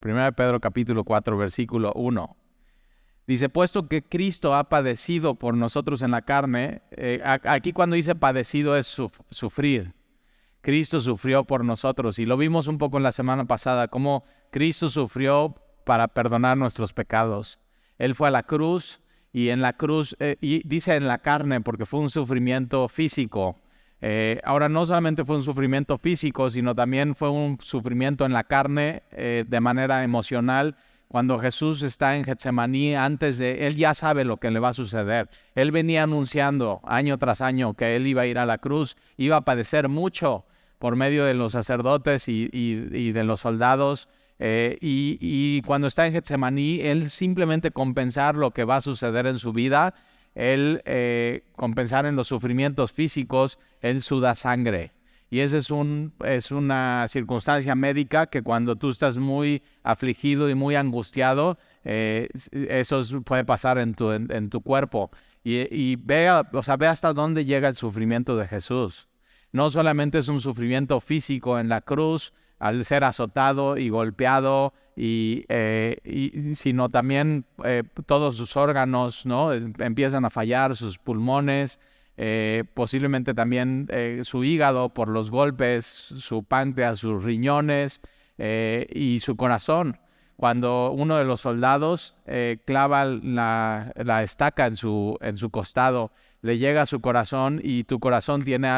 Primera de Pedro capítulo 4, versículo 1. Dice, puesto que Cristo ha padecido por nosotros en la carne, aquí cuando dice padecido es sufrir. Cristo sufrió por nosotros y lo vimos un poco en la semana pasada, cómo Cristo sufrió para perdonar nuestros pecados. Él fue a la cruz y en la cruz, y dice en la carne porque fue un sufrimiento físico. Ahora no solamente fue un sufrimiento físico, sino también fue un sufrimiento en la carne de manera emocional. Cuando Jesús está en Getsemaní, él ya sabe lo que le va a suceder. Él venía anunciando año tras año que él iba a ir a la cruz, iba a padecer mucho por medio de los sacerdotes y de los soldados. Y cuando está en Getsemaní, él simplemente compensar lo que va a suceder en su vida, él compensar en los sufrimientos físicos, él suda sangre. Y esa es una circunstancia médica que cuando tú estás muy afligido y muy angustiado, eso puede pasar en tu cuerpo. Y ve hasta dónde llega el sufrimiento de Jesús. No solamente es un sufrimiento físico en la cruz, al ser azotado y golpeado, sino también todos sus órganos, ¿no? Empiezan a fallar, sus pulmones, posiblemente también su hígado por los golpes, su páncreas, sus riñones y su corazón. Cuando uno de los soldados clava la estaca en su costado, le llega a su corazón y tu corazón tiene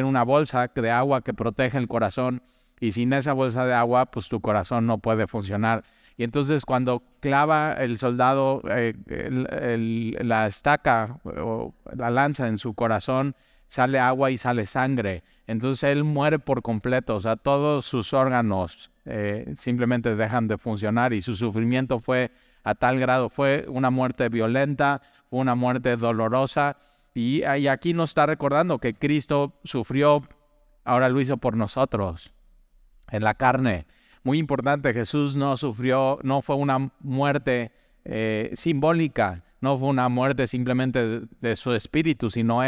una bolsa de agua que protege el corazón, y sin esa bolsa de agua, pues tu corazón no puede funcionar. Y entonces cuando clava el soldado la estaca o la lanza en su corazón, sale agua y sale sangre. Entonces él muere por completo, o sea, todos sus órganos simplemente dejan de funcionar, y su sufrimiento fue a tal grado, fue una muerte violenta, fue una muerte dolorosa. Y aquí nos está recordando que Cristo sufrió, ahora lo hizo por nosotros, en la carne. Muy importante, Jesús no sufrió, no fue una muerte simbólica, no fue una muerte simplemente de su espíritu, sino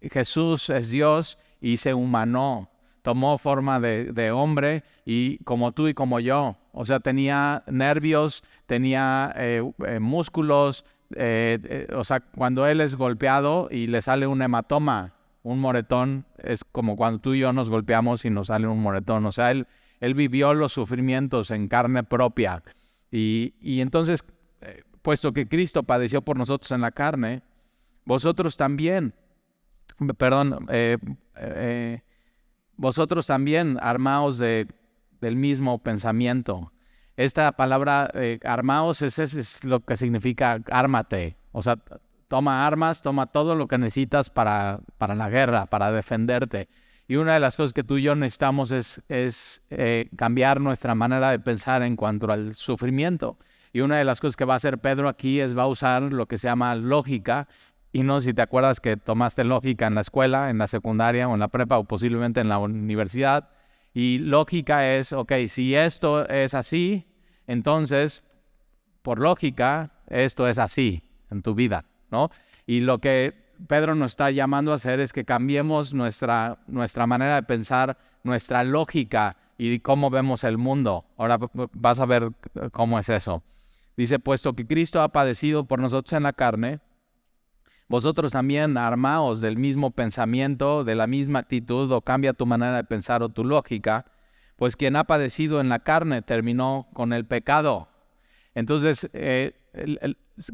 Jesús es Dios y se humanó, tomó forma de hombre, y como tú y como yo, o sea, tenía nervios, tenía músculos. O sea, cuando él es golpeado y le sale un hematoma, un moretón, es como cuando tú y yo nos golpeamos y nos sale un moretón. O sea, él vivió los sufrimientos en carne propia. Y entonces, puesto que Cristo padeció por nosotros en la carne, vosotros también, armaos del mismo pensamiento. Esta palabra armaos es lo que significa ármate. O sea, toma armas, toma todo lo que necesitas para la guerra, para defenderte. Y una de las cosas que tú y yo necesitamos es cambiar nuestra manera de pensar en cuanto al sufrimiento. Y una de las cosas que va a hacer Pedro aquí va a usar lo que se llama lógica. Y no sé si te acuerdas que tomaste lógica en la escuela, en la secundaria o en la prepa, o posiblemente en la universidad. Y lógica es, ok, si esto es así, entonces, por lógica, esto es así en tu vida, ¿no? Y lo que Pedro nos está llamando a hacer es que cambiemos nuestra manera de pensar, nuestra lógica y cómo vemos el mundo. Ahora vas a ver cómo es eso. Dice, puesto que Cristo ha padecido por nosotros en la carne, vosotros también armaos del mismo pensamiento, de la misma actitud, o cambia tu manera de pensar o tu lógica, pues quien ha padecido en la carne terminó con el pecado. Entonces,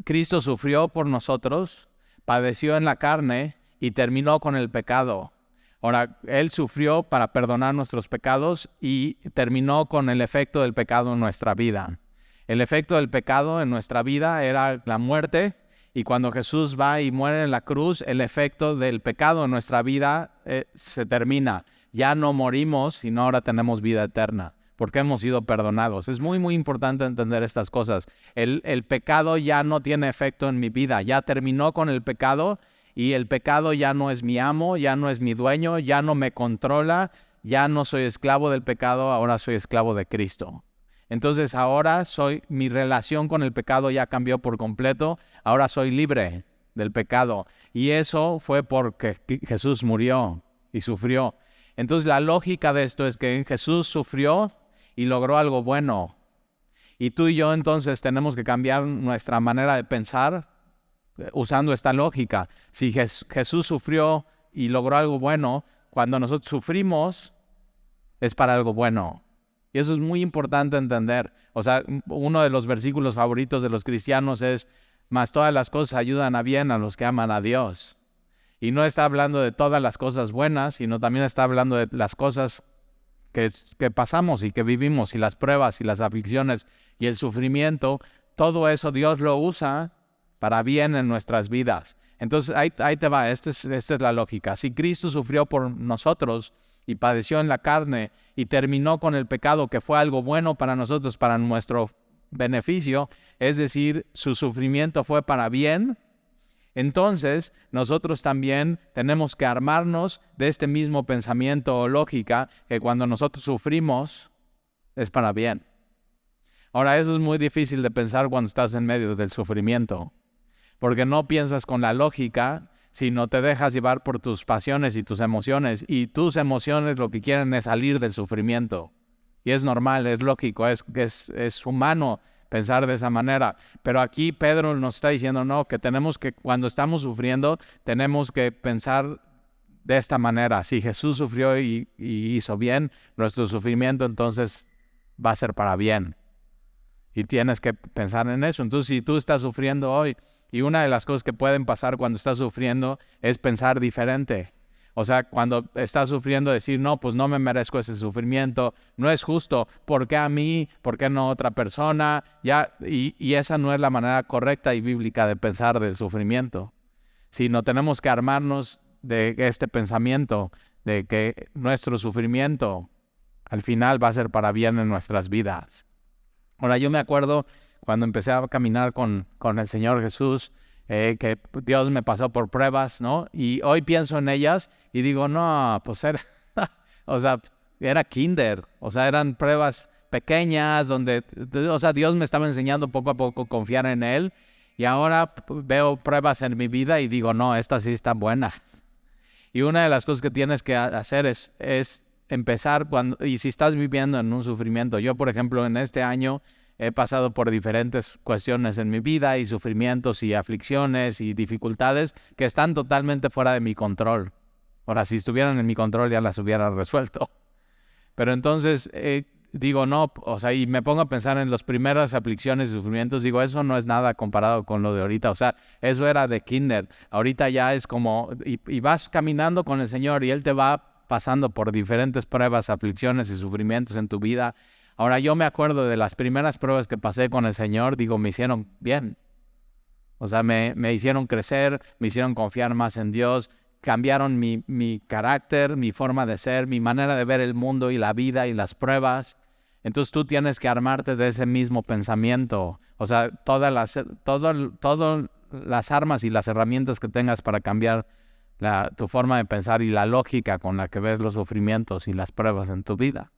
Cristo sufrió por nosotros, padeció en la carne y terminó con el pecado. Ahora, Él sufrió para perdonar nuestros pecados y terminó con el efecto del pecado en nuestra vida. El efecto del pecado en nuestra vida era la muerte. Y cuando Jesús va y muere en la cruz, el efecto del pecado en nuestra vida se termina. Ya no morimos, sino ahora tenemos vida eterna, porque hemos sido perdonados. Es muy, muy importante entender estas cosas. El pecado ya no tiene efecto en mi vida. Ya terminó con el pecado, y el pecado ya no es mi amo, ya no es mi dueño, ya no me controla, ya no soy esclavo del pecado, ahora soy esclavo de Cristo. Entonces ahora mi relación con el pecado ya cambió por completo. Ahora soy libre del pecado. Y eso fue porque Jesús murió y sufrió. Entonces la lógica de esto es que Jesús sufrió y logró algo bueno. Y tú y yo entonces tenemos que cambiar nuestra manera de pensar usando esta lógica. Si Jesús sufrió y logró algo bueno, cuando nosotros sufrimos es para algo bueno. Y eso es muy importante entender. O sea, uno de los versículos favoritos de los cristianos es: mas todas las cosas ayudan a bien a los que aman a Dios. Y no está hablando de todas las cosas buenas, sino también está hablando de las cosas que pasamos y que vivimos, y las pruebas y las aflicciones y el sufrimiento. Todo eso Dios lo usa para bien en nuestras vidas. Entonces ahí te va, esta es la lógica. Si Cristo sufrió por nosotros y padeció en la carne y terminó con el pecado, que fue algo bueno para nosotros, para nuestro beneficio, es decir, su sufrimiento fue para bien, entonces nosotros también tenemos que armarnos de este mismo pensamiento o lógica, que cuando nosotros sufrimos es para bien. Ahora, eso es muy difícil de pensar cuando estás en medio del sufrimiento, porque no piensas con la lógica, sino te dejas llevar por tus pasiones y tus emociones, y tus emociones lo que quieren es salir del sufrimiento. Y es normal, es lógico, es humano pensar de esa manera. Pero aquí Pedro nos está diciendo, no, que tenemos que, cuando estamos sufriendo, tenemos que pensar de esta manera. Si Jesús sufrió y hizo bien, nuestro sufrimiento entonces va a ser para bien. Y tienes que pensar en eso. Entonces, si tú estás sufriendo hoy, y una de las cosas que pueden pasar cuando estás sufriendo es pensar diferente. O sea, cuando estás sufriendo, decir, no, pues no me merezco ese sufrimiento, no es justo, ¿por qué a mí? ¿Por qué no a otra persona? Y esa no es la manera correcta y bíblica de pensar del sufrimiento. Sino tenemos que armarnos de este pensamiento, de que nuestro sufrimiento al final va a ser para bien en nuestras vidas. Ahora, yo me acuerdo cuando empecé a caminar con el Señor Jesús, que Dios me pasó por pruebas, ¿no? Y hoy pienso en ellas y digo, no, pues era kinder. O sea, eran pruebas pequeñas donde, o sea, Dios me estaba enseñando poco a poco a confiar en Él. Y ahora veo pruebas en mi vida y digo, no, estas sí están buenas. Y una de las cosas que tienes que hacer es empezar y si estás viviendo en un sufrimiento. Yo, por ejemplo, en este año he pasado por diferentes cuestiones en mi vida y sufrimientos y aflicciones y dificultades que están totalmente fuera de mi control. Ahora, si estuvieran en mi control ya las hubiera resuelto. Pero entonces digo, no, o sea, y me pongo a pensar en las primeras aflicciones y sufrimientos, digo, eso no es nada comparado con lo de ahorita. O sea, eso era de kinder. Ahorita ya es como, y vas caminando con el Señor y Él te va pasando por diferentes pruebas, aflicciones y sufrimientos en tu vida. Ahora, yo me acuerdo de las primeras pruebas que pasé con el Señor, digo, me hicieron bien. O sea, me hicieron crecer, me hicieron confiar más en Dios, cambiaron mi carácter, mi forma de ser, mi manera de ver el mundo y la vida y las pruebas. Entonces tú tienes que armarte de ese mismo pensamiento. O sea, todas las armas y las herramientas que tengas para cambiar tu forma de pensar y la lógica con la que ves los sufrimientos y las pruebas en tu vida.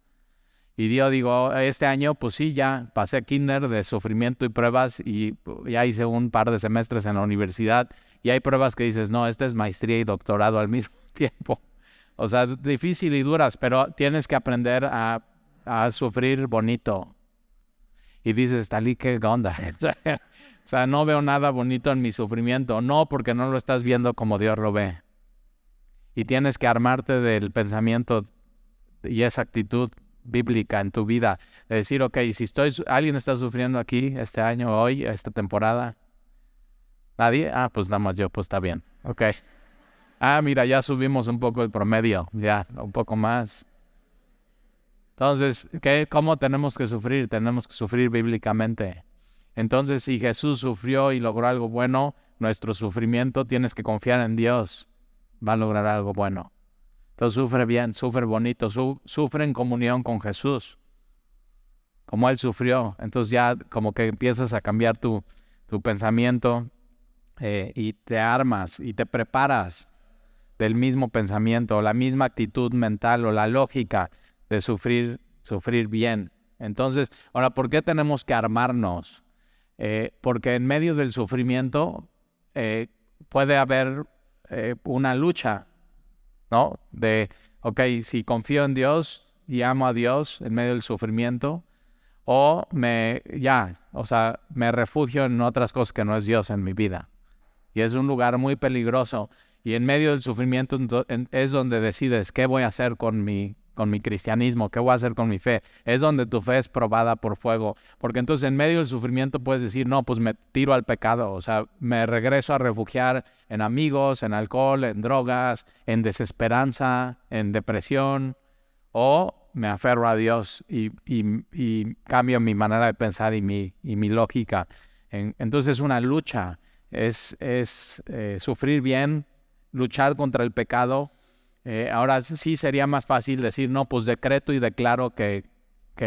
Y yo digo, este año, pues sí, ya pasé kinder de sufrimiento y pruebas y ya hice un par de semestres en la universidad y hay pruebas que dices, no, esta es maestría y doctorado al mismo tiempo. O sea, difícil y duras, pero tienes que aprender a sufrir bonito. Y dices, Talí, ¿qué onda? O sea, no veo nada bonito en mi sufrimiento. No, porque no lo estás viendo como Dios lo ve. Y tienes que armarte del pensamiento y esa actitud bíblica en tu vida, de decir, ok, si alguien está sufriendo aquí este año, hoy, esta temporada, ¿nadie? Pues nada más yo, pues está bien, ok. Mira, ya subimos un poco el promedio, ya, un poco más. Entonces, ¿cómo tenemos que sufrir? Tenemos que sufrir bíblicamente. Entonces, si Jesús sufrió y logró algo bueno, nuestro sufrimiento, tienes que confiar en Dios, va a lograr algo bueno. Entonces sufre bien, sufre bonito, sufre en comunión con Jesús, como Él sufrió. Entonces ya como que empiezas a cambiar tu pensamiento y te armas y te preparas del mismo pensamiento, la misma actitud mental o la lógica de sufrir bien. Entonces, ahora, ¿por qué tenemos que armarnos? Porque en medio del sufrimiento puede haber una lucha, ¿no? De, ok, si confío en Dios, y amo a Dios en medio del sufrimiento, o me refugio en otras cosas que no es Dios en mi vida. Y es un lugar muy peligroso. Y en medio del sufrimiento es donde decides qué voy a hacer con mi cristianismo, qué voy a hacer con mi fe. Es donde tu fe es probada por fuego. Porque entonces en medio del sufrimiento puedes decir, no, pues me tiro al pecado. O sea, me regreso a refugiar en amigos, en alcohol, en drogas, en desesperanza, en depresión. O me aferro a Dios y cambio mi manera de pensar y mi lógica. Entonces es una lucha. Es sufrir bien, luchar contra el pecado. Ahora sí sería más fácil decir, no, pues decreto y declaro que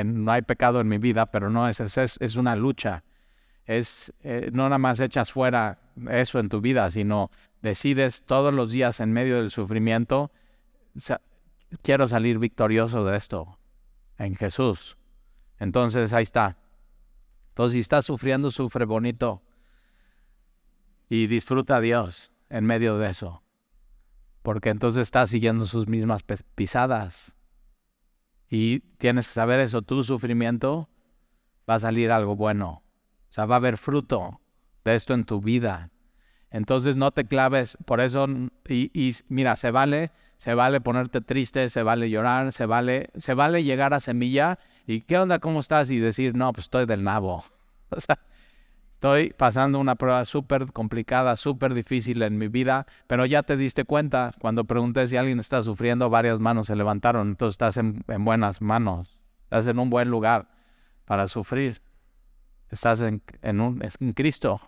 no hay pecado en mi vida, pero no, es una lucha. No nada más echas fuera eso en tu vida, sino decides todos los días en medio del sufrimiento, quiero salir victorioso de esto en Jesús. Entonces ahí está. Entonces si estás sufriendo, sufre bonito y disfruta a Dios en medio de eso. Porque entonces estás siguiendo sus mismas pisadas. Y tienes que saber eso, tu sufrimiento va a salir algo bueno. O sea, va a haber fruto de esto en tu vida. Entonces no te claves, por eso, y mira, se vale ponerte triste, se vale llorar, se vale llegar a semilla, y ¿qué onda? ¿Cómo estás? Y decir, no, pues estoy del nabo. O sea, estoy pasando una prueba súper complicada, súper difícil en mi vida, pero ya te diste cuenta, cuando pregunté si alguien está sufriendo, varias manos se levantaron, entonces estás en buenas manos, estás en un buen lugar para sufrir, estás en Cristo.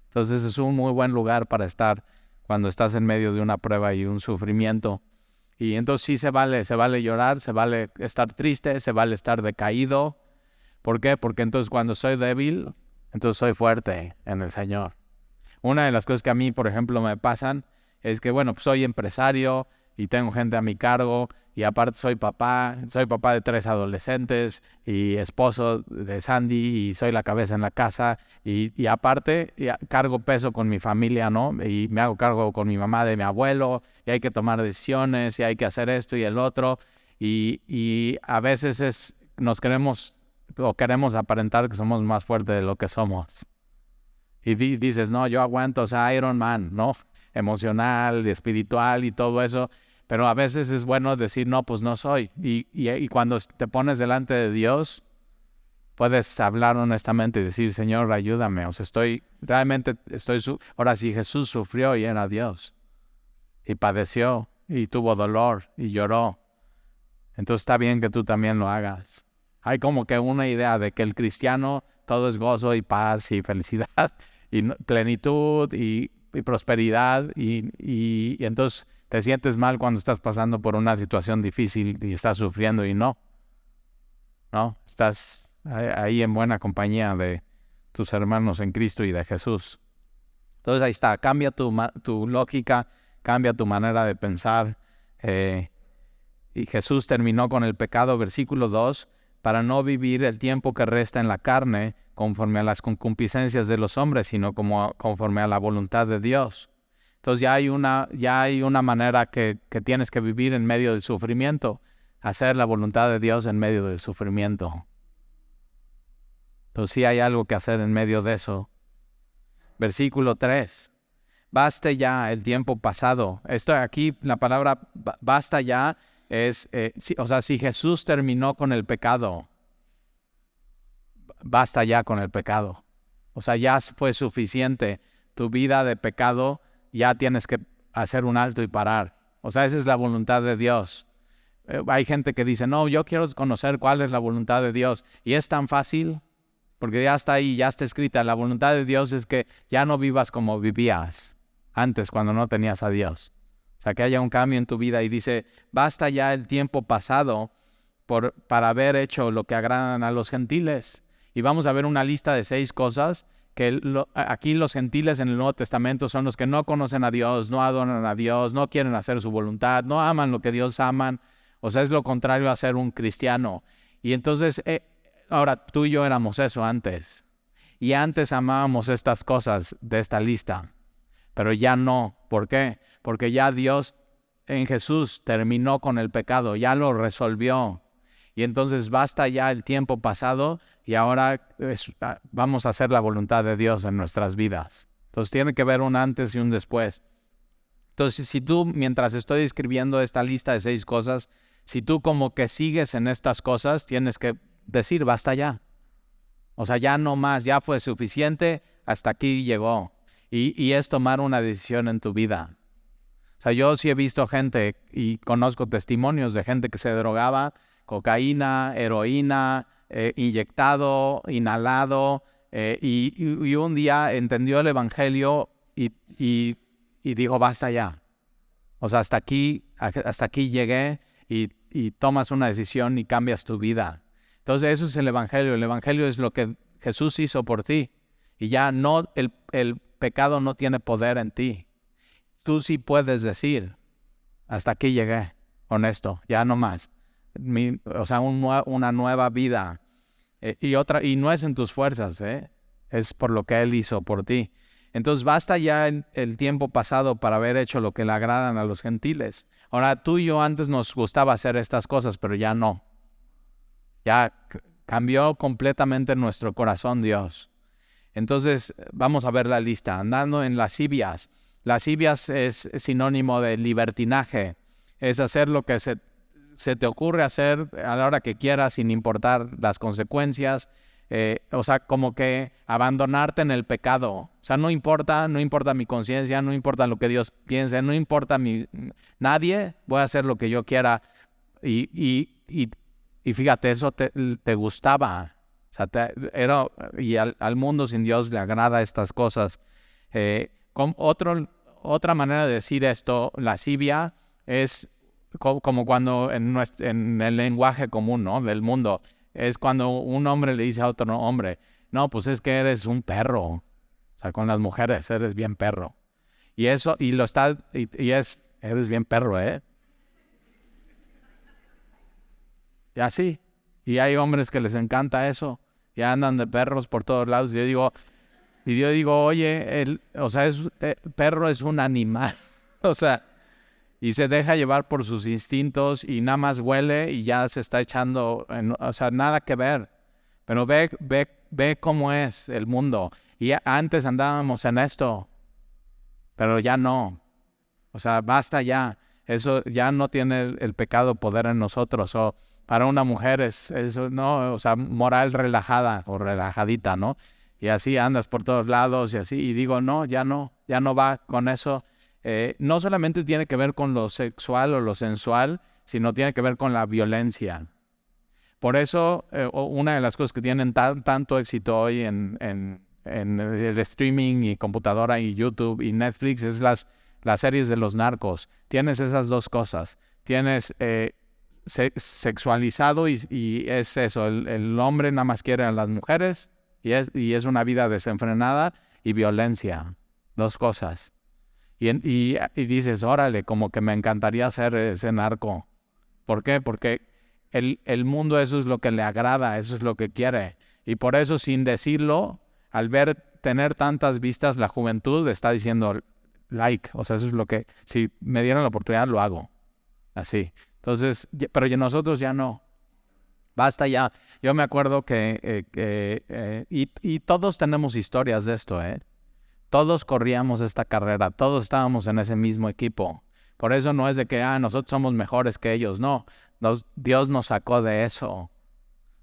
Entonces es un muy buen lugar para estar cuando estás en medio de una prueba y un sufrimiento. Y entonces sí se vale llorar, se vale estar triste, se vale estar decaído. ¿Por qué? Porque entonces cuando soy débil, entonces soy fuerte en el Señor. Una de las cosas que a mí, por ejemplo, me pasan es que, bueno, pues soy empresario y tengo gente a mi cargo y aparte soy papá de 3 adolescentes y esposo de Sandy y soy la cabeza en la casa y aparte cargo peso con mi familia, ¿no? Y me hago cargo con mi mamá de mi abuelo y hay que tomar decisiones y hay que hacer esto y el otro y a veces queremos aparentar que somos más fuertes de lo que somos. Y dices, no, yo aguanto, o sea, Iron Man, ¿no? Emocional, espiritual y todo eso. Pero a veces es bueno decir, no, pues no soy. Y cuando te pones delante de Dios, puedes hablar honestamente y decir, Señor, ayúdame. O sea, ahora sí, Jesús sufrió y era Dios. Y padeció, y tuvo dolor, y lloró. Entonces está bien que tú también lo hagas. Hay como que una idea de que el cristiano todo es gozo y paz y felicidad y plenitud y prosperidad y entonces te sientes mal cuando estás pasando por una situación difícil y estás sufriendo y no, estás ahí en buena compañía de tus hermanos en Cristo y de Jesús. Entonces ahí está, cambia tu lógica, cambia tu manera de pensar. Y Jesús terminó con el pecado, versículo 2, para no vivir el tiempo que resta en la carne conforme a las concupiscencias de los hombres, sino conforme a la voluntad de Dios. Entonces ya hay una manera que tienes que vivir en medio del sufrimiento, hacer la voluntad de Dios en medio del sufrimiento. Entonces sí hay algo que hacer en medio de eso. Versículo 3. Baste ya el tiempo pasado. Esto aquí, la palabra basta ya es, si Jesús terminó con el pecado, basta ya con el pecado. O sea, ya fue suficiente. Tu vida de pecado, ya tienes que hacer un alto y parar. O sea, esa es la voluntad de Dios. Hay gente que dice, no, yo quiero conocer cuál es la voluntad de Dios. Y es tan fácil, porque ya está ahí, ya está escrita. La voluntad de Dios es que ya no vivas como vivías antes, cuando no tenías a Dios. O sea, que haya un cambio en tu vida y dice, basta ya el tiempo pasado para haber hecho lo que agradan a los gentiles. Y vamos a ver una lista de 6 cosas que aquí los gentiles en el Nuevo Testamento son los que no conocen a Dios, no adoran a Dios, no quieren hacer su voluntad, no aman lo que Dios aman. O sea, es lo contrario a ser un cristiano. Y entonces, ahora tú y yo éramos eso antes. Y antes amábamos estas cosas de esta lista. Pero ya no. ¿Por qué? Porque ya Dios en Jesús terminó con el pecado, ya lo resolvió. Y entonces basta ya el tiempo pasado y ahora vamos a hacer la voluntad de Dios en nuestras vidas. Entonces tiene que haber un antes y un después. Entonces, si tú, mientras estoy escribiendo esta lista de 6 cosas, si tú como que sigues en estas cosas, tienes que decir, basta ya. O sea, ya no más, ya fue suficiente, hasta aquí llegó. Y es tomar una decisión en tu vida. O sea, yo sí he visto gente y conozco testimonios de gente que se drogaba, cocaína, heroína, inyectado, inhalado, y un día entendió el evangelio y dijo, basta ya. O sea, hasta aquí llegué y tomas una decisión y cambias tu vida. Entonces eso es el evangelio. El evangelio es lo que Jesús hizo por ti. Y ya no, el pecado no tiene poder en ti. Tú sí puedes decir, hasta aquí llegué, honesto, ya no más. O sea, una nueva vida. Y no es en tus fuerzas, es por lo que Él hizo por ti. Entonces basta ya el tiempo pasado para haber hecho lo que le agradan a los gentiles. Ahora, tú y yo antes nos gustaba hacer estas cosas, pero ya no. Ya cambió completamente nuestro corazón Dios. Entonces vamos a ver la lista. Andando en lascivias. Lascivias es sinónimo de libertinaje. Es hacer lo que se te ocurre hacer a la hora que quieras sin importar las consecuencias. O sea, como que abandonarte en el pecado. O sea, no importa mi conciencia, no importa lo que Dios piense, no importa nadie, voy a hacer lo que yo quiera. Y fíjate, eso te gustaba. O sea, al mundo sin Dios le agrada estas cosas. Otra manera de decir esto, lascivia, es como cuando en el lenguaje común, ¿no?, del mundo, es cuando un hombre le dice a otro hombre, no, pues es que eres un perro. O sea, con las mujeres eres bien perro. Y eso, eres bien perro, Y así. Y hay hombres que les encanta eso. Y andan de perros por todos lados. Y yo digo, oye, perro es un animal. O sea, y se deja llevar por sus instintos y nada más huele y ya se está echando, o sea, nada que ver. Pero ve cómo es el mundo. Y antes andábamos en esto, pero ya no. O sea, basta ya. Eso ya no tiene el pecado poder en nosotros. O para una mujer es no, o sea, moral relajada o relajadita, ¿no? Y así andas por todos lados y así. Y digo, no va con eso. No solamente tiene que ver con lo sexual o lo sensual, sino tiene que ver con la violencia. Por eso, una de las cosas que tienen tanto éxito hoy en el streaming y computadora y YouTube y Netflix es las series de los narcos. Tienes esas dos cosas. Tienes sexualizado y es eso. El hombre nada más quiere a las mujeres y es una vida desenfrenada y violencia. Dos cosas. Y dices, órale, como que me encantaría ser ese narco. ¿Por qué? Porque el mundo eso es lo que le agrada, eso es lo que quiere. Y por eso, sin decirlo, al tener tantas vistas, la juventud está diciendo like. O sea, eso es lo que, si me dieran la oportunidad, lo hago. Así. Entonces, pero nosotros ya no. Basta ya. Yo me acuerdo y todos tenemos historias de esto, Todos corríamos esta carrera, todos estábamos en ese mismo equipo. Por eso no es de que nosotros somos mejores que ellos, no. Dios nos sacó de eso. O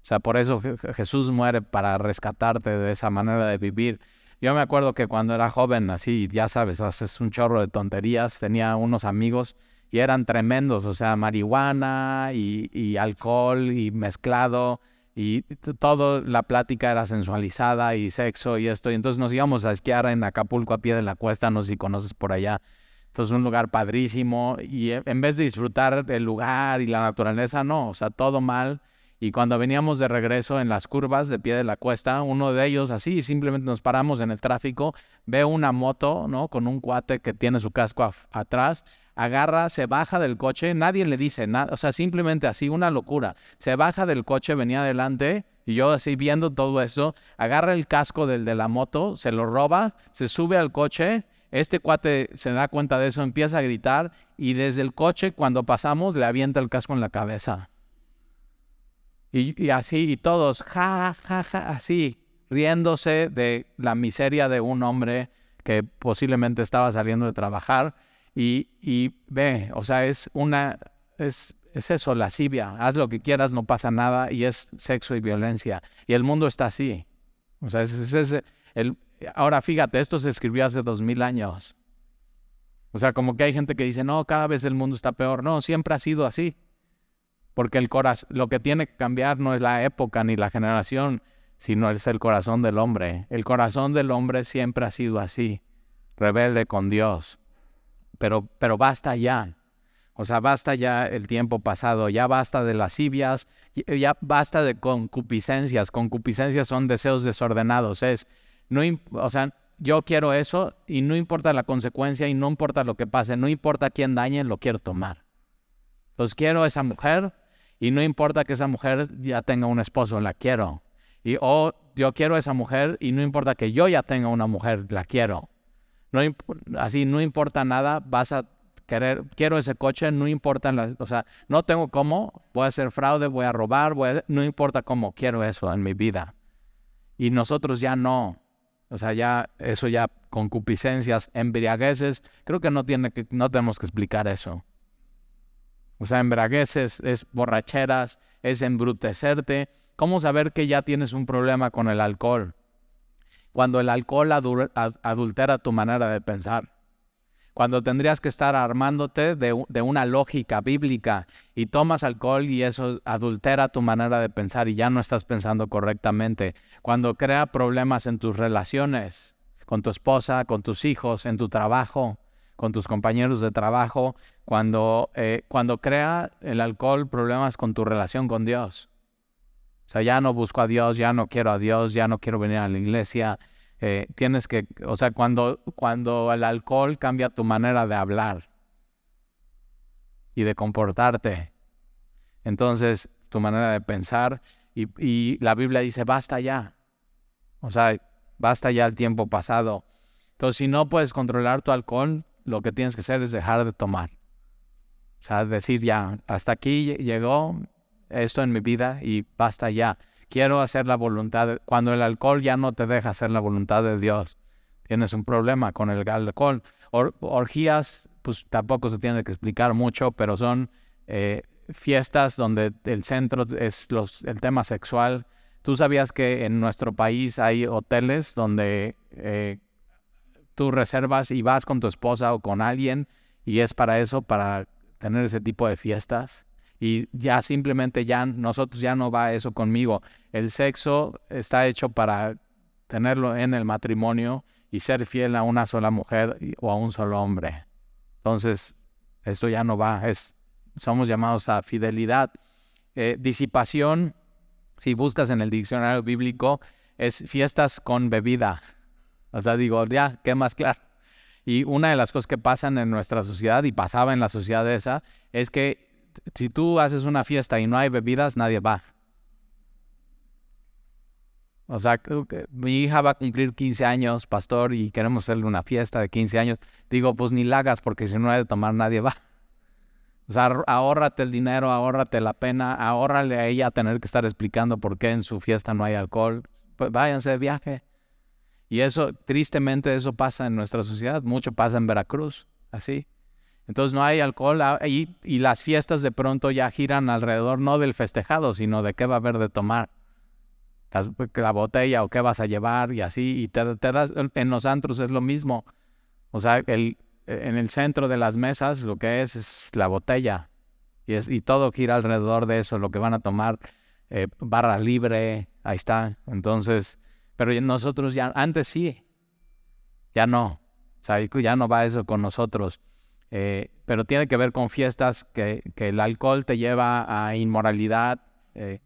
sea, por eso Jesús muere para rescatarte de esa manera de vivir. Yo me acuerdo que cuando era joven, así, ya sabes, haces un chorro de tonterías, tenía unos amigos y eran tremendos, o sea, marihuana y alcohol y mezclado. Y toda la plática era sensualizada y sexo y esto. Y entonces nos íbamos a esquiar en Acapulco a pie de la cuesta, no sé si conoces por allá. Entonces un lugar padrísimo. Y en vez de disfrutar el lugar y la naturaleza, no. O sea, todo mal. Y cuando veníamos de regreso en las curvas de pie de la cuesta, uno de ellos así, simplemente nos paramos en el tráfico, ve una moto, ¿no?, con un cuate que tiene su casco atrás, agarra, se baja del coche, nadie le dice nada, o sea, simplemente así, una locura. Se baja del coche, venía adelante, y yo así viendo todo eso, agarra el casco del de la moto, se lo roba, se sube al coche, este cuate se da cuenta de eso, empieza a gritar, y desde el coche, cuando pasamos, le avienta el casco en la cabeza. Y así, y todos, ja, ja, ja, así, riéndose de la miseria de un hombre que posiblemente estaba saliendo de trabajar. Y ve, o sea, es eso, lascivia. Haz lo que quieras, no pasa nada, y es sexo y violencia. Y el mundo está así. O sea, ahora fíjate, esto se escribió hace 2000 años. O sea, como que hay gente que dice, no, cada vez el mundo está peor. No, siempre ha sido así. Porque lo que tiene que cambiar no es la época ni la generación, sino es el corazón del hombre. El corazón del hombre siempre ha sido así, rebelde con Dios. Pero basta ya. O sea, basta ya el tiempo pasado, ya basta de lascivias, ya basta de concupiscencias. Concupiscencias son deseos desordenados. O sea, yo quiero eso y no importa la consecuencia y no importa lo que pase, no importa quién dañe, lo quiero tomar. Entonces quiero esa mujer y no importa que esa mujer ya tenga un esposo, la quiero. Yo quiero esa mujer y no importa que yo ya tenga una mujer, la quiero. Así no importa nada, vas a querer, quiero ese coche, no importa, o sea, no tengo cómo, voy a hacer fraude, voy a robar, no importa cómo, quiero eso en mi vida. Y nosotros ya no, o sea, ya concupiscencias, embriagueces, creo que no tenemos que explicar eso. O sea, embriagueces, es borracheras, es embrutecerte. ¿Cómo saber que ya tienes un problema con el alcohol? Cuando el alcohol adultera tu manera de pensar. Cuando tendrías que estar armándote de una lógica bíblica y tomas alcohol y eso adultera tu manera de pensar y ya no estás pensando correctamente. Cuando crea problemas en tus relaciones, con tu esposa, con tus hijos, en tu trabajo, con tus compañeros de trabajo, cuando crea el alcohol problemas con tu relación con Dios. O sea, ya no busco a Dios, ya no quiero a Dios, ya no quiero venir a la iglesia. O sea, cuando el alcohol cambia tu manera de hablar y de comportarte, entonces tu manera de pensar, y la Biblia dice, basta ya. O sea, basta ya el tiempo pasado. Entonces, si no puedes controlar tu alcohol, lo que tienes que hacer es dejar de tomar. O sea, decir ya, hasta aquí llegó esto en mi vida y basta ya. Quiero hacer la voluntad. Cuando el alcohol ya no te deja hacer la voluntad de Dios, tienes un problema con el alcohol. Orgías, pues tampoco se tiene que explicar mucho, pero son fiestas donde el centro es el tema sexual. ¿Tú sabías que en nuestro país hay hoteles donde tú reservas y vas con tu esposa o con alguien y es para eso, para tener ese tipo de fiestas? Y ya simplemente nosotros ya no va eso conmigo. El sexo está hecho para tenerlo en el matrimonio y ser fiel a una sola mujer o a un solo hombre. Entonces, esto ya no va. Somos llamados a fidelidad. Disipación, si buscas en el diccionario bíblico, es fiestas con bebida. O sea, digo, ya, ¿qué más claro? Y una de las cosas que pasan en nuestra sociedad, y pasaba en la sociedad esa, es que si tú haces una fiesta y no hay bebidas, nadie va. O sea, mi hija va a cumplir 15 años, pastor, y queremos hacerle una fiesta de 15 años. Digo, pues ni la hagas, porque si no hay de tomar, nadie va. O sea, ahórrate el dinero, ahórrate la pena, ahórrale a ella tener que estar explicando por qué en su fiesta no hay alcohol. Pues váyanse de viaje. Y eso, tristemente, eso pasa en nuestra sociedad. Mucho pasa en Veracruz, así. Entonces no hay alcohol y las fiestas de pronto ya giran alrededor no del festejado, sino de qué va a haber de tomar. La botella o qué vas a llevar y así. Y te das, en los antros es lo mismo. O sea, en el centro de las mesas lo que es la botella. Y todo gira alrededor de eso, lo que van a tomar, barra libre, ahí está. Entonces, pero nosotros ya, antes sí, ya no. O sea, ya no va eso con nosotros. Pero tiene que ver con fiestas que el alcohol te lleva a inmoralidad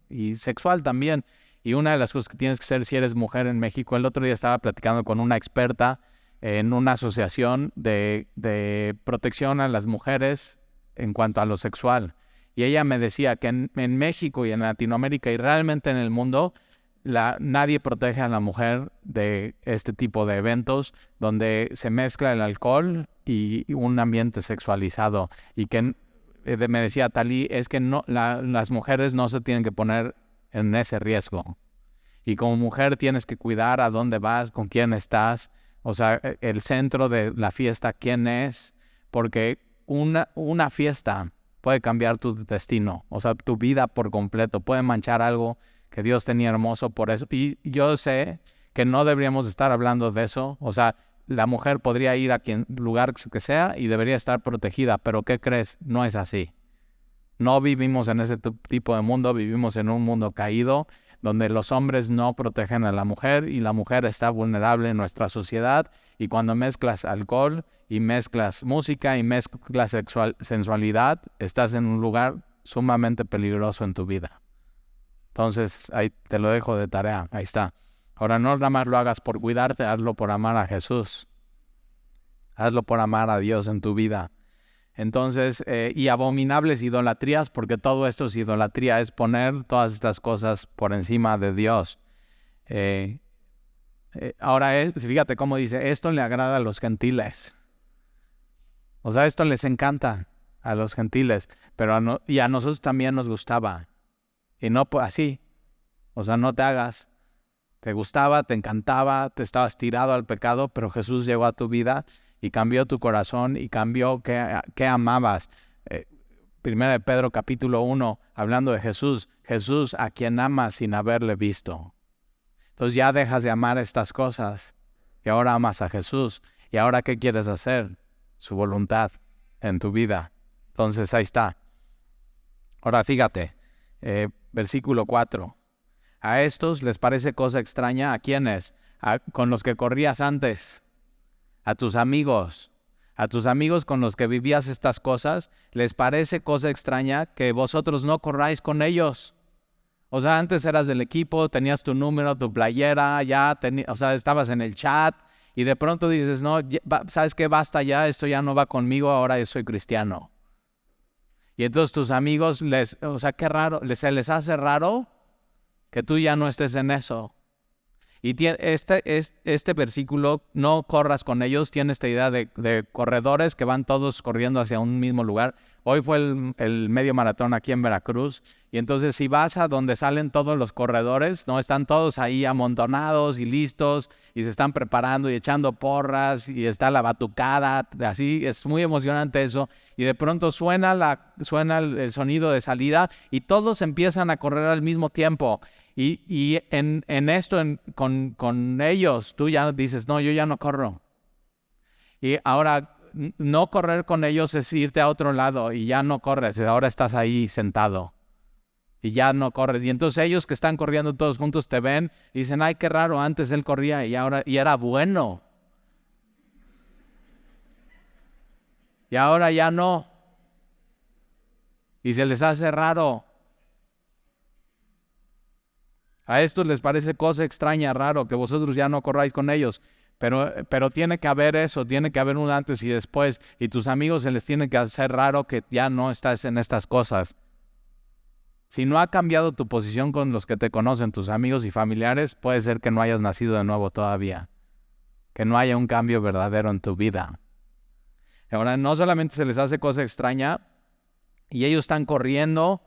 y sexual también. Y una de las cosas que tienes que hacer si eres mujer en México, el otro día estaba platicando con una experta en una asociación de protección a las mujeres en cuanto a lo sexual. Y ella me decía que en México y en Latinoamérica y realmente en el mundo, nadie protege a la mujer de este tipo de eventos donde se mezcla el alcohol y un ambiente sexualizado. Y que me decía Talí, es que no, las mujeres no se tienen que poner en ese riesgo. Y como mujer tienes que cuidar a dónde vas, con quién estás, o sea, el centro de la fiesta, quién es, porque una fiesta puede cambiar tu destino, o sea, tu vida por completo, puede manchar algo que Dios tenía hermoso por eso. Y yo sé que no deberíamos estar hablando de eso, o sea, la mujer podría ir a quien lugar que sea y debería estar protegida, pero ¿qué crees? No es así. No vivimos en ese tipo de mundo, vivimos en un mundo caído, donde los hombres no protegen a la mujer y la mujer está vulnerable en nuestra sociedad. Y cuando mezclas alcohol y mezclas música y mezclas sensualidad, estás en un lugar sumamente peligroso en tu vida. Entonces, ahí te lo dejo de tarea, ahí está. Ahora, no nada más lo hagas por cuidarte, hazlo por amar a Jesús. Hazlo por amar a Dios en tu vida. Entonces, y abominables idolatrías, porque todo esto es idolatría, es poner todas estas cosas por encima de Dios. Ahora, fíjate cómo dice, esto le agrada a los gentiles. O sea, esto les encanta a los gentiles, pero y a nosotros también nos gustaba. Y no así, o sea, no te hagas. Te gustaba, te encantaba, te estabas tirado al pecado, pero Jesús llegó a tu vida y cambió tu corazón y cambió qué amabas. Primera de Pedro capítulo 1, hablando de Jesús. Jesús a quien amas sin haberle visto. Entonces ya dejas de amar estas cosas y ahora amas a Jesús. ¿Y ahora qué quieres hacer? Su voluntad en tu vida. Entonces ahí está. Ahora fíjate, versículo 4. A estos les parece cosa extraña. ¿A quiénes? Con los que corrías antes. A tus amigos con los que vivías estas cosas, les parece cosa extraña que vosotros no corráis con ellos. O sea, antes eras del equipo, tenías tu número, tu playera, o sea, estabas en el chat y de pronto dices, no, ¿sabes qué? Basta ya, esto ya no va conmigo, ahora yo soy cristiano. Y entonces tus amigos, o sea, qué raro, se les hace raro que tú ya no estés en eso. Y este versículo, no corras con ellos, tiene esta idea de corredores que van todos corriendo hacia un mismo lugar. Hoy fue el medio maratón aquí en Veracruz. Y entonces si vas a donde salen todos los corredores, ¿no? Están todos ahí amontonados y listos y se están preparando y echando porras y está la batucada. Así es muy emocionante eso. Y de pronto suena el sonido de salida y todos empiezan a correr al mismo tiempo. Y en esto, con ellos, tú ya dices, no, yo ya no corro. Y ahora, no correr con ellos es irte a otro lado y ya no corres, ahora estás ahí sentado y ya no corres. Y entonces ellos que están corriendo todos juntos te ven y dicen, ay, qué raro, antes él corría y era bueno. Y ahora ya no. Y se les hace raro. A estos les parece cosa extraña, raro, que vosotros ya no corráis con ellos. Pero tiene que haber eso, tiene que haber un antes y después. Y tus amigos se les tiene que hacer raro que ya no estás en estas cosas. Si no ha cambiado tu posición con los que te conocen, tus amigos y familiares, puede ser que no hayas nacido de nuevo todavía. Que no haya un cambio verdadero en tu vida. Ahora, no solamente se les hace cosa extraña y ellos están corriendo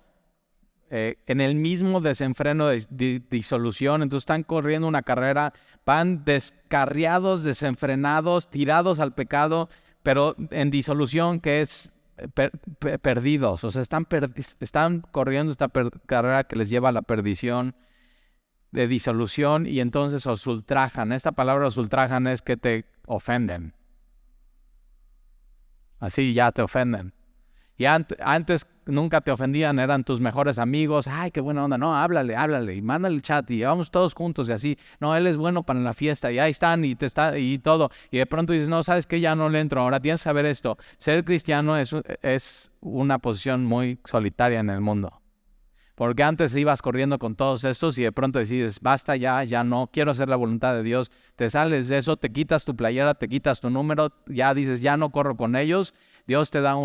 en el mismo desenfreno de disolución, entonces están corriendo una carrera, van descarriados, desenfrenados, tirados al pecado, pero en disolución que es perdidos, o sea, están corriendo esta carrera que les lleva a la perdición de disolución y entonces os ultrajan. Esta palabra os ultrajan es que te ofenden. Así ya te ofenden. Y antes nunca te ofendían, eran tus mejores amigos. Ay, qué buena onda. No, háblale, y mándale el chat y vamos todos juntos y así. No, él es bueno para la fiesta y ahí están y todo. Y de pronto dices, no, ¿sabes qué? Ya no le entro. Ahora tienes que saber esto. Ser cristiano es una posición muy solitaria en el mundo. Porque antes ibas corriendo con todos estos y de pronto decides, basta ya no, quiero hacer la voluntad de Dios. Te sales de eso, te quitas tu playera, te quitas tu número, ya dices, ya no corro con ellos. Dios te da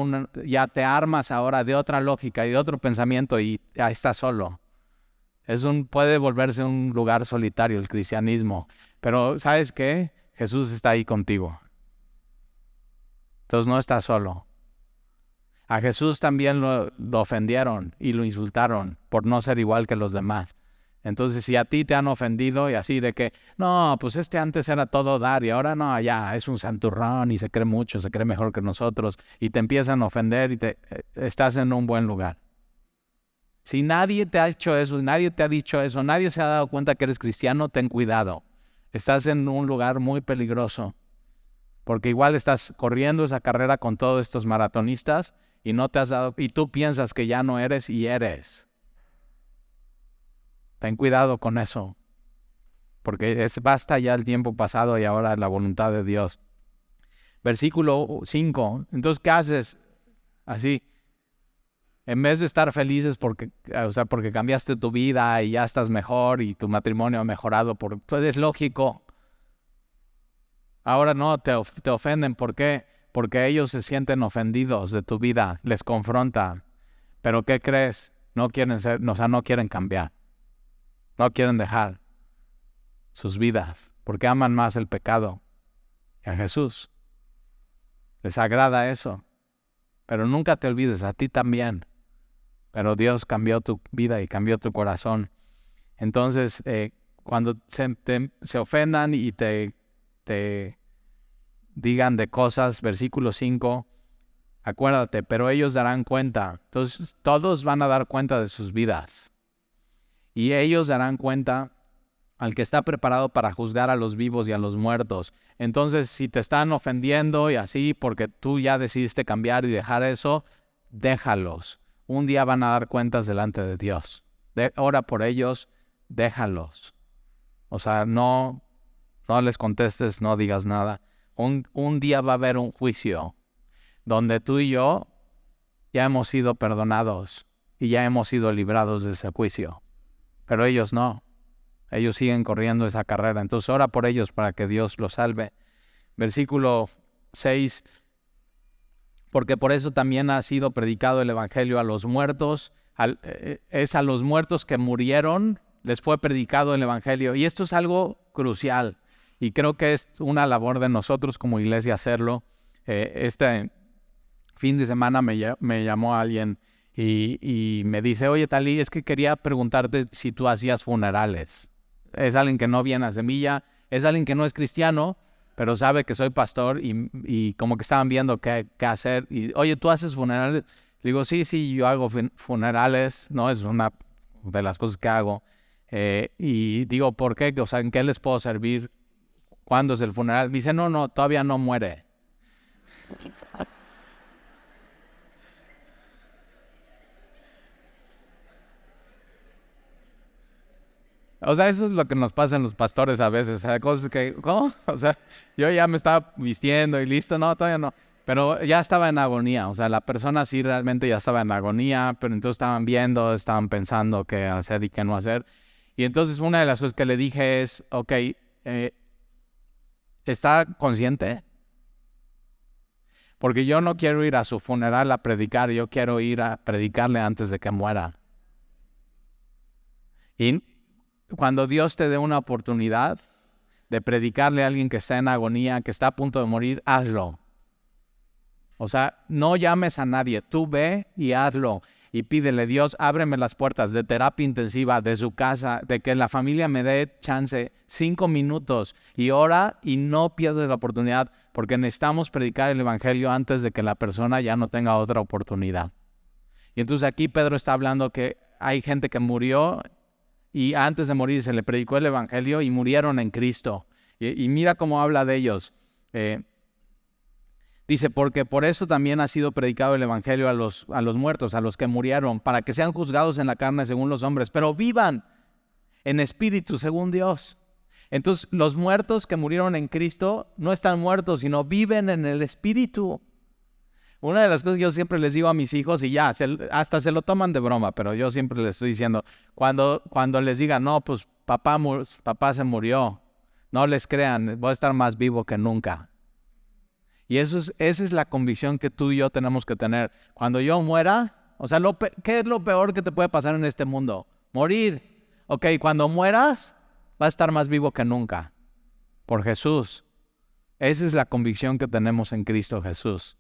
ya te armas ahora de otra lógica y de otro pensamiento y ya estás solo. Puede volverse un lugar solitario el cristianismo. Pero ¿sabes qué? Jesús está ahí contigo. Entonces no estás solo. A Jesús también lo ofendieron y lo insultaron por no ser igual que los demás. Entonces, si a ti te han ofendido y así de que, no, pues antes era todo dar y ahora no, ya es un santurrón y se cree mucho, se cree mejor que nosotros y te empiezan a ofender y estás en un buen lugar. Si nadie te ha hecho eso, nadie te ha dicho eso, nadie se ha dado cuenta que eres cristiano, ten cuidado. Estás en un lugar muy peligroso, porque igual estás corriendo esa carrera con todos estos maratonistas y no te has dado, y tú piensas que ya no eres y eres. Ten cuidado con eso, porque basta ya el tiempo pasado y ahora la voluntad de Dios. Versículo 5. Entonces, ¿qué haces? Así, en vez de estar felices porque cambiaste tu vida y ya estás mejor y tu matrimonio ha mejorado, pues es lógico. Ahora no, te ofenden. ¿Por qué? Porque ellos se sienten ofendidos de tu vida, les confronta. Pero ¿qué crees? No quieren cambiar. No quieren dejar sus vidas, porque aman más el pecado que a Jesús. Les agrada eso. Pero nunca te olvides, a ti también. Pero Dios cambió tu vida y cambió tu corazón. Entonces, cuando se ofendan y te digan de cosas, versículo 5, acuérdate, pero ellos darán cuenta. Entonces, todos van a dar cuenta de sus vidas. Y ellos darán cuenta al que está preparado para juzgar a los vivos y a los muertos. Entonces, si te están ofendiendo y así, porque tú ya decidiste cambiar y dejar eso, déjalos. Un día van a dar cuentas delante de Dios. Ora por ellos, déjalos. O sea, no les contestes, no digas nada. Un día va a haber un juicio donde tú y yo ya hemos sido perdonados y ya hemos sido librados de ese juicio. Pero ellos no. Ellos siguen corriendo esa carrera. Entonces ora por ellos para que Dios los salve. Versículo 6. Porque por eso también ha sido predicado el evangelio a los muertos. Es a los muertos que murieron, les fue predicado el evangelio. Y esto es algo crucial. Y creo que es una labor de nosotros como iglesia hacerlo. Este fin de semana me llamó alguien y me dice, oye, Tali, es que quería preguntarte si tú hacías funerales. Es alguien que no viene a Semilla, es alguien que no es cristiano, pero sabe que soy pastor y como que estaban viendo qué hacer. Y, oye, ¿tú haces funerales? Le digo, sí, yo hago funerales, ¿no? Es una de las cosas que hago. Y digo, ¿por qué? O sea, ¿en qué les puedo servir? ¿Cuándo es el funeral? Me dice, no, todavía no muere. O sea, eso es lo que nos pasa en los pastores a veces. O sea, cosas que, ¿cómo? O sea, yo ya me estaba vistiendo y listo. No, todavía no. Pero ya estaba en agonía. O sea, la persona sí realmente ya estaba en agonía, pero entonces estaban pensando qué hacer y qué no hacer. Y entonces una de las cosas que le dije es, ok, ¿está consciente? Porque yo no quiero ir a su funeral a predicar, yo quiero ir a predicarle antes de que muera. Y cuando Dios te dé una oportunidad de predicarle a alguien que está en agonía, que está a punto de morir, hazlo. O sea, no llames a nadie, tú ve y hazlo. Y pídele, Dios, ábreme las puertas de terapia intensiva, de su casa, de que la familia me dé chance 5 minutos y ora y no pierdas la oportunidad, porque necesitamos predicar el evangelio antes de que la persona ya no tenga otra oportunidad. Y entonces aquí Pedro está hablando que hay gente que murió y antes de morir se le predicó el evangelio y murieron en Cristo. Y mira cómo habla de ellos. Dice, porque por eso también ha sido predicado el evangelio a los muertos, a los que murieron, para que sean juzgados en la carne según los hombres, pero vivan en espíritu según Dios. Entonces, los muertos que murieron en Cristo no están muertos, sino viven en el espíritu. Una de las cosas que yo siempre les digo a mis hijos, y ya, hasta se lo toman de broma, pero yo siempre les estoy diciendo, cuando les digan, no, pues papá se murió, no les crean, voy a estar más vivo que nunca. Y esa es la convicción que tú y yo tenemos que tener. Cuando yo muera, o sea, ¿qué es lo peor que te puede pasar en este mundo? Morir. Ok, cuando mueras, vas a estar más vivo que nunca. Por Jesús. Esa es la convicción que tenemos en Cristo Jesús.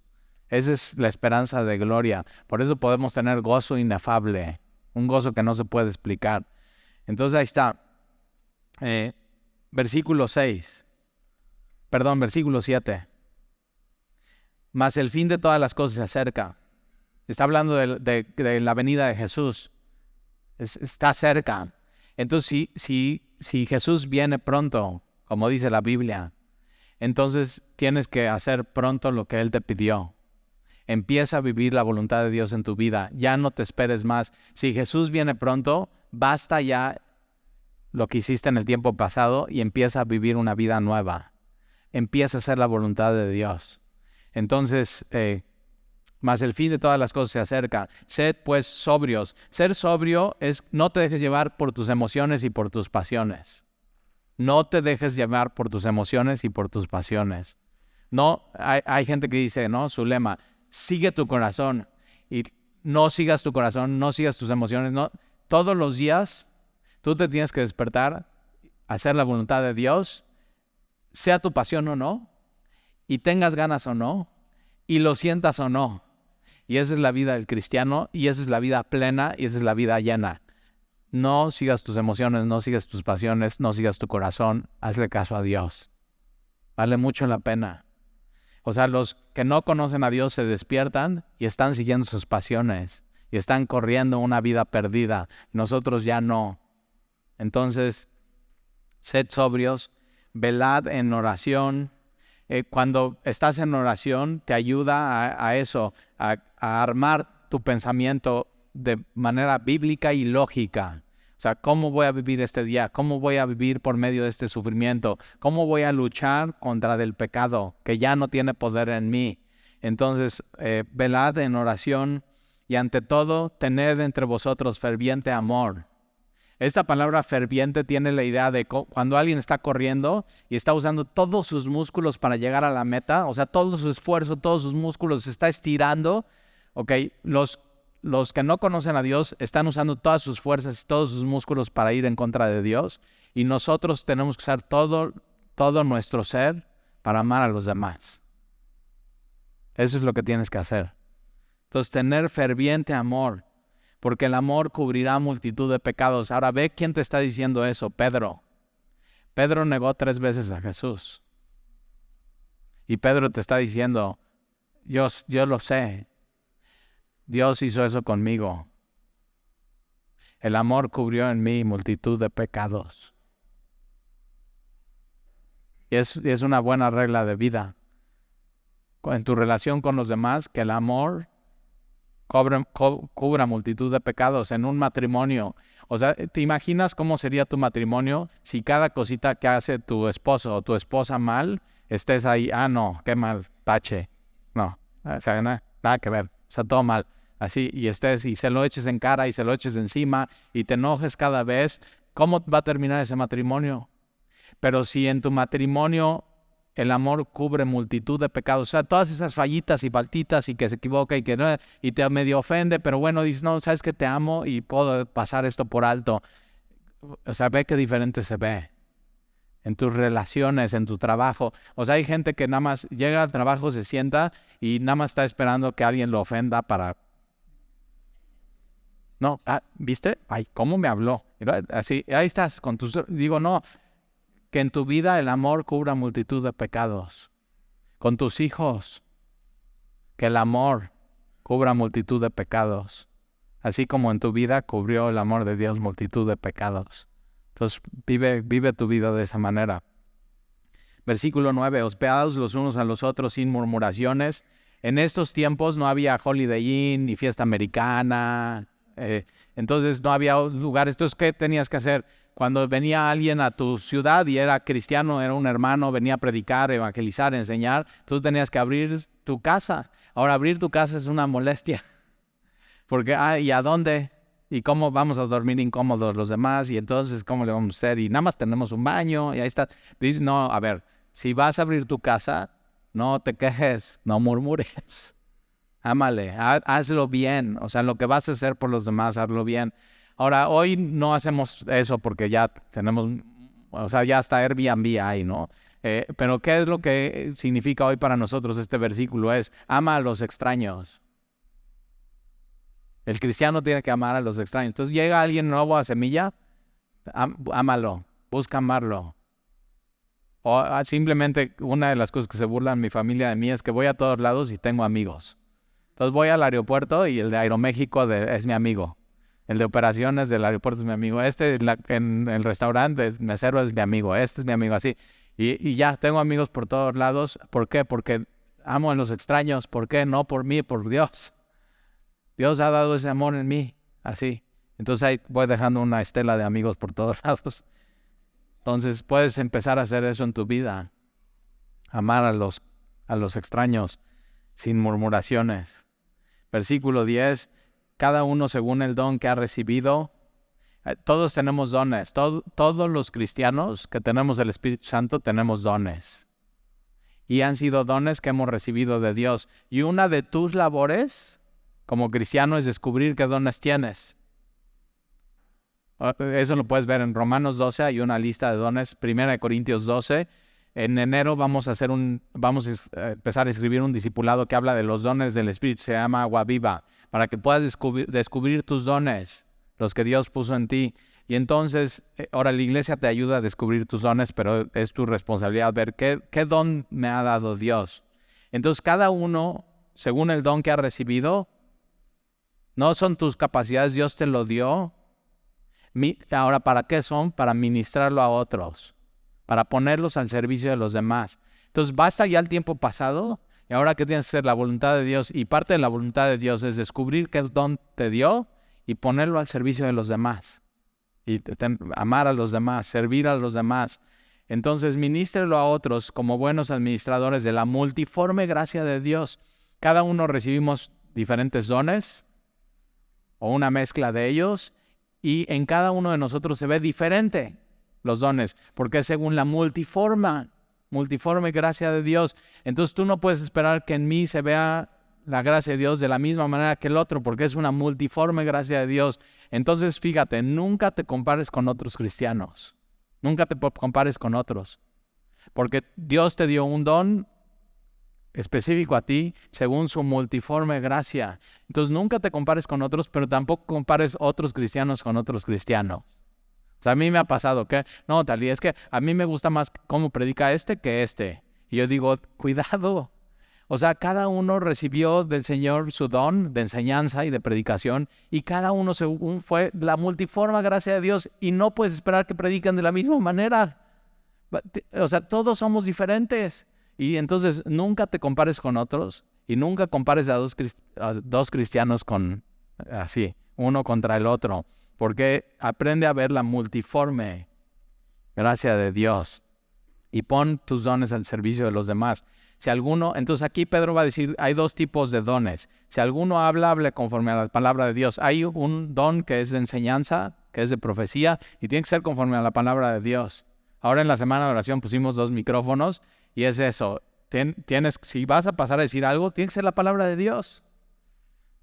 Esa es la esperanza de gloria. Por eso podemos tener gozo inefable. Un gozo que no se puede explicar. Entonces ahí está. Versículo 7. Mas el fin de todas las cosas se acerca. Está hablando de la venida de Jesús. Está cerca. Entonces, si Jesús viene pronto, como dice la Biblia, entonces tienes que hacer pronto lo que Él te pidió. Empieza a vivir la voluntad de Dios en tu vida. Ya no te esperes más. Si Jesús viene pronto, basta ya lo que hiciste en el tiempo pasado y empieza a vivir una vida nueva. Empieza a hacer la voluntad de Dios. Entonces, mas el fin de todas las cosas se acerca. Sed pues sobrios. Ser sobrio es no te dejes llevar por tus emociones y por tus pasiones. No te dejes llevar por tus emociones y por tus pasiones. No, hay gente que dice, ¿no? Su lema, sigue tu corazón. Y no sigas tu corazón, no sigas tus emociones. No. Todos los días tú te tienes que despertar, hacer la voluntad de Dios, sea tu pasión o no, y tengas ganas o no, y lo sientas o no. Y esa es la vida del cristiano, y esa es la vida plena, y esa es la vida llena. No sigas tus emociones, no sigas tus pasiones, no sigas tu corazón, hazle caso a Dios. Vale mucho la pena. O sea, los que no conocen a Dios se despiertan y están siguiendo sus pasiones, y están corriendo una vida perdida. Nosotros ya no. Entonces, sed sobrios, velad en oración. Cuando estás en oración, te ayuda a eso, a armar tu pensamiento de manera bíblica y lógica. O sea, ¿cómo voy a vivir este día? ¿Cómo voy a vivir por medio de este sufrimiento? ¿Cómo voy a luchar contra el pecado que ya no tiene poder en mí? Entonces, velad en oración y ante todo, tened entre vosotros ferviente amor. Esta palabra ferviente tiene la idea de cuando alguien está corriendo y está usando todos sus músculos para llegar a la meta, o sea, todo su esfuerzo, todos sus músculos se está estirando, ¿ok? Los que no conocen a Dios están usando todas sus fuerzas y todos sus músculos para ir en contra de Dios, y nosotros tenemos que usar todo nuestro ser para amar a los demás. Eso es lo que tienes que hacer. Entonces, tener ferviente amor, porque el amor cubrirá multitud de pecados. Ahora ve quién te está diciendo eso, Pedro. Pedro negó 3 veces a Jesús. Y Pedro te está diciendo, yo lo sé. Dios hizo eso conmigo. El amor cubrió en mí multitud de pecados. Y es una buena regla de vida. En tu relación con los demás, que el amor cubra multitud de pecados. En un matrimonio, o sea, ¿te imaginas cómo sería tu matrimonio si cada cosita que hace tu esposo o tu esposa mal, estés ahí, no, qué mal, tache, no, o sea, nada que ver, o sea, todo mal, así, y se lo eches en cara y se lo eches encima y te enojes cada vez? ¿Cómo va a terminar ese matrimonio? Pero si en tu matrimonio el amor cubre multitud de pecados, o sea, todas esas fallitas y faltitas y que se equivoca y que no, y te medio ofende, pero bueno, dices, no, sabes que te amo y puedo pasar esto por alto. O sea, ve qué diferente se ve en tus relaciones, en tu trabajo. O sea, hay gente que nada más llega al trabajo, se sienta y nada más está esperando que alguien lo ofenda para... No, ¿viste? Ay, ¿cómo me habló? Así, ahí estás con tus... Digo, no, que en tu vida el amor cubra multitud de pecados. Con tus hijos, que el amor cubra multitud de pecados. Así como en tu vida cubrió el amor de Dios multitud de pecados. Entonces, vive tu vida de esa manera. Versículo 9, hospedados los unos a los otros sin murmuraciones. En estos tiempos no había Holiday Inn ni fiesta americana. Entonces no había lugares. Entonces, ¿qué tenías que hacer? Cuando venía alguien a tu ciudad y era cristiano, era un hermano, venía a predicar, evangelizar, enseñar, tú tenías que abrir tu casa. Ahora, abrir tu casa es una molestia. Porque, ¿y a dónde? ¿Y cómo vamos a dormir incómodos los demás? Y entonces, ¿cómo le vamos a hacer? Y nada más tenemos un baño y ahí está. Dice, no, a ver, si vas a abrir tu casa, no te quejes, no murmures. Ámale, hazlo bien. O sea, lo que vas a hacer por los demás, hazlo bien. Ahora, hoy no hacemos eso porque ya tenemos, o sea, ya hasta Airbnb hay, ¿no? Pero ¿qué es lo que significa hoy para nosotros este versículo? Es, ama a los extraños. El cristiano tiene que amar a los extraños. Entonces llega alguien nuevo a Semilla, ámalo, busca amarlo. O simplemente una de las cosas que se burlan mi familia de mí es que voy a todos lados y tengo amigos. Entonces voy al aeropuerto y el de Aeroméxico es mi amigo. El de operaciones del aeropuerto es mi amigo. En el restaurante, el mesero es mi amigo. Este es mi amigo, así. Y ya, tengo amigos por todos lados. ¿Por qué? Porque amo a los extraños. ¿Por qué? No por mí, por Dios. Dios ha dado ese amor en mí, así. Entonces ahí voy dejando una estela de amigos por todos lados. Entonces puedes empezar a hacer eso en tu vida. Amar a los extraños sin murmuraciones. Versículo 10. Cada uno según el don que ha recibido. Todos tenemos dones. Todos los cristianos que tenemos el Espíritu Santo tenemos dones. Y han sido dones que hemos recibido de Dios. Y una de tus labores como cristiano es descubrir qué dones tienes. Eso lo puedes ver en Romanos 12, hay una lista de dones. 1 Corintios 12. En enero vamos a empezar a escribir un discipulado que habla de los dones del Espíritu. Se llama Agua Viva, para que puedas descubrir tus dones, los que Dios puso en ti. Y entonces, ahora la iglesia te ayuda a descubrir tus dones, pero es tu responsabilidad ver qué don me ha dado Dios. Entonces, cada uno, según el don que ha recibido, no son tus capacidades, Dios te lo dio. Ahora, ¿para qué son? Para ministrarlo a otros, para ponerlos al servicio de los demás. Entonces, basta ya el tiempo pasado, y ahora que tienes que hacer la voluntad de Dios, y parte de la voluntad de Dios es descubrir qué don te dio y ponerlo al servicio de los demás. Y amar a los demás, servir a los demás. Entonces, ministrelo a otros como buenos administradores de la multiforme gracia de Dios. Cada uno recibimos diferentes dones, o una mezcla de ellos, y en cada uno de nosotros se ve diferente los dones, porque es según la multiforme gracia de Dios. Entonces tú no puedes esperar que en mí se vea la gracia de Dios de la misma manera que el otro, porque es una multiforme gracia de Dios. Entonces fíjate, nunca te compares con otros cristianos, nunca te compares con otros, porque Dios te dio un don específico a ti según su multiforme gracia. Entonces nunca te compares con otros, pero tampoco compares otros cristianos con otros cristianos. O sea, a mí me ha pasado que, no, Talía, es que a mí me gusta más cómo predica que este. Y yo digo, cuidado. O sea, cada uno recibió del Señor su don de enseñanza y de predicación, y cada uno según fue la multiforme gracia de Dios, y no puedes esperar que prediquen de la misma manera. O sea, todos somos diferentes. Y entonces nunca te compares con otros y nunca compares a dos cristianos uno contra el otro, porque aprende a ver la multiforme gracia de Dios y pon tus dones al servicio de los demás. Entonces aquí Pedro va a decir, hay dos tipos de dones. Si alguno hable conforme a la palabra de Dios. Hay un don que es de enseñanza, que es de profecía, y tiene que ser conforme a la palabra de Dios. Ahora en la semana de oración pusimos 2 micrófonos, y es eso, si vas a pasar a decir algo, tiene que ser la palabra de Dios.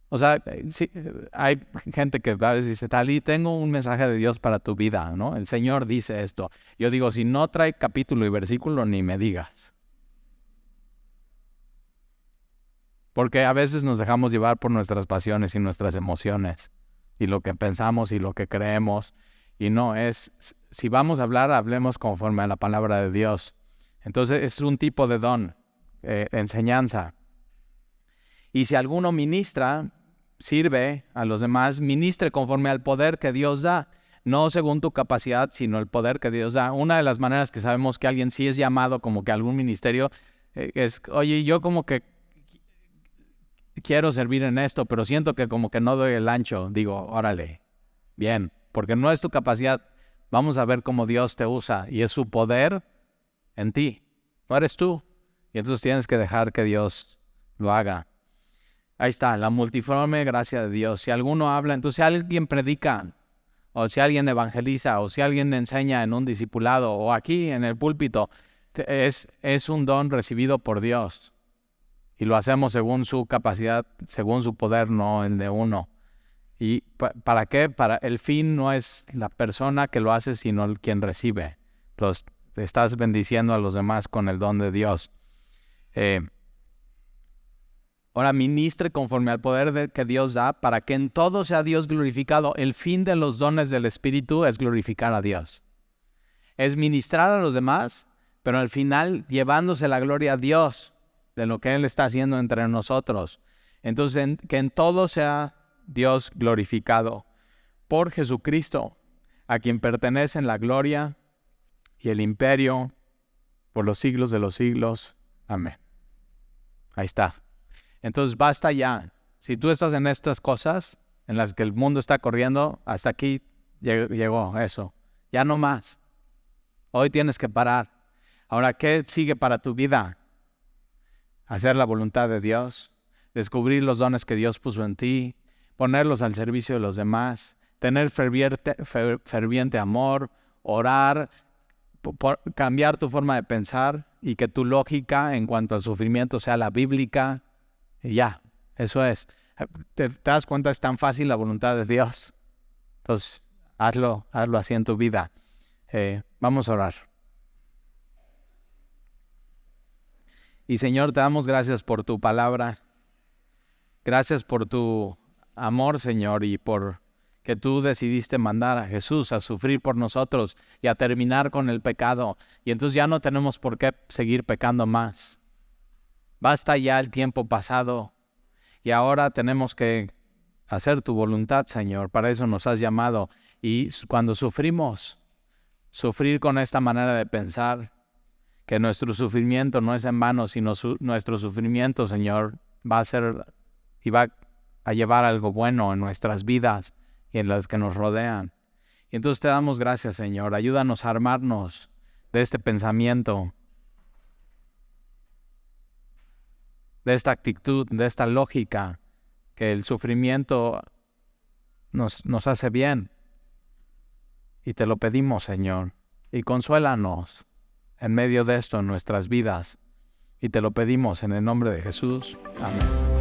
O sea, sí, hay gente que a veces dice, Talí, tengo un mensaje de Dios para tu vida, ¿no? El Señor dice esto. Yo digo, si no trae capítulo y versículo, ni me digas. Porque a veces nos dejamos llevar por nuestras pasiones y nuestras emociones, y lo que pensamos y lo que creemos. Y no, si vamos a hablar, hablemos conforme a la palabra de Dios. Entonces es un tipo de don, enseñanza. Y si alguno ministra, sirve a los demás, ministre conforme al poder que Dios da, no según tu capacidad, sino el poder que Dios da. Una de las maneras que sabemos que alguien sí es llamado como que a algún ministerio es, oye, yo como que quiero servir en esto, pero siento que como que no doy el ancho. Digo, órale, bien, porque no es tu capacidad. Vamos a ver cómo Dios te usa y es su poder en ti, no eres tú. Y entonces tienes que dejar que Dios lo haga. Ahí está, la multiforme gracia de Dios. Si alguno habla, entonces si alguien predica, o si alguien evangeliza, o si alguien enseña en un discipulado, o aquí en el púlpito, es un don recibido por Dios. Y lo hacemos según su capacidad, según su poder, no el de uno. ¿Y para qué? El fin no es la persona que lo hace, sino el quien recibe. Estás bendiciendo a los demás con el don de Dios. Ahora ministre conforme al poder que Dios da, para que en todo sea Dios glorificado. El fin de los dones del Espíritu es glorificar a Dios. Es ministrar a los demás, pero al final llevándose la gloria a Dios de lo que Él está haciendo entre nosotros. Entonces, que en todo sea Dios glorificado por Jesucristo, a quien pertenecen la gloria y el imperio por los siglos de los siglos. Amén. Ahí está. Entonces basta ya. Si tú estás en estas cosas en las que el mundo está corriendo, hasta aquí llegó eso. Ya no más. Hoy tienes que parar. Ahora, ¿qué sigue para tu vida? Hacer la voluntad de Dios, descubrir los dones que Dios puso en ti, ponerlos al servicio de los demás, tener ferviente amor, orar, cambiar tu forma de pensar y que tu lógica en cuanto al sufrimiento sea la bíblica. Y ya, eso es. ¿Te das cuenta? Es tan fácil la voluntad de Dios. Entonces, hazlo así en tu vida. Vamos a orar. Y Señor, te damos gracias por tu palabra. Gracias por tu amor, Señor, y por que tú decidiste mandar a Jesús a sufrir por nosotros y a terminar con el pecado. Y entonces ya no tenemos por qué seguir pecando más. Basta ya el tiempo pasado y ahora tenemos que hacer tu voluntad, Señor. Para eso nos has llamado. Y cuando sufrimos, sufrir con esta manera de pensar, que nuestro sufrimiento no es en vano, sino nuestro sufrimiento, Señor, va a ser y va a llevar algo bueno en nuestras vidas y en las que nos rodean. Y entonces te damos gracias, Señor. Ayúdanos a armarnos de este pensamiento, de esta actitud, de esta lógica, que el sufrimiento nos hace bien. Y te lo pedimos, Señor. Y consuélanos en medio de esto en nuestras vidas. Y te lo pedimos en el nombre de Jesús. Amén.